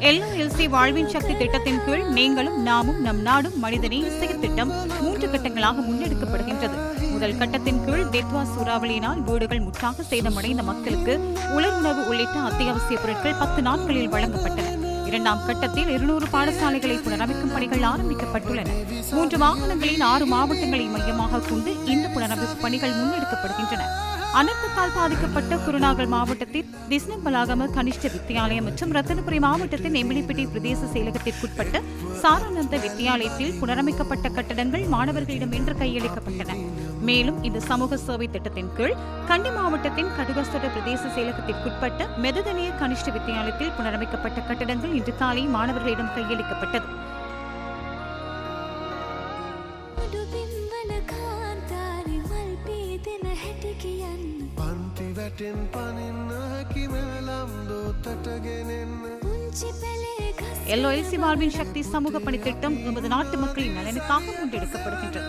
LOLC வாழ்வின் சக்தி திட்டத்தின் கீழ் நீங்களும் நாமும் நம் நாடும் மனிதநேய திட்டம் 3 கட்டங்களாக முன்னெடுக்கப்படுகின்றது. முதல் கட்டத்தின் கீழ் தெத்வா சூறாவளியினால் வீடுகள் முற்றாக சேதமடைந்த மக்களுக்கு உலர்உணவு உள்ளிட்ட அத்தியாவசிய பொருட்கள் 10 நாட்களில் வழங்கப்பட்டன. இரண்டாம் கட்டத்தில் 200 பாடசாலைகளை புனரமைக்கும் பணிகள் ஆரம்பிக்கப்பட்டுள்ளன. 3 மாகாணங்களின் 6 மாவட்டங்களை மையமாக கொண்டு இந்த புனரமைப்பு பணிகள் முன்னெடுக்கப்படுகின்றன. அனர்த்தத்தால் பாதிக்கப்பட்ட குருநாகல் மாவட்டத்தில் திஸ்னம்பலாகம கனிஷ்ட வித்தியாலயம் மற்றும் ரத்தினபுரி மாவட்டத்தின் எம்பிலிப்பிட்டி பிரதேச செயலகத்திற்குட்பட்ட சாரானந்த வித்தியாலயத்தில் புனரமைக்கப்பட்ட கட்டடங்கள் மாணவர்களிடம் இன்று கையளிக்கப்பட்டன. மேலும் இந்த சமூக சேவை திட்டத்தின் கீழ் கண்டி மாவட்டத்தின் கடுகஸ்தர பிரதேச செயலகத்திற்குட்பட்ட மெததனிய கனிஷ்ட வித்தியாலயத்தில் புனரமைக்கப்பட்ட கட்டடங்கள் இன்று காலை மாணவர்களிடம் கையளிக்கப்பட்டது. LOLC வாழ்வின் சக்தி சமூக பணி திட்டம் நமது நாட்டு மக்களின் நலனுக்காக முன்னெடுக்கப்படுகின்றது.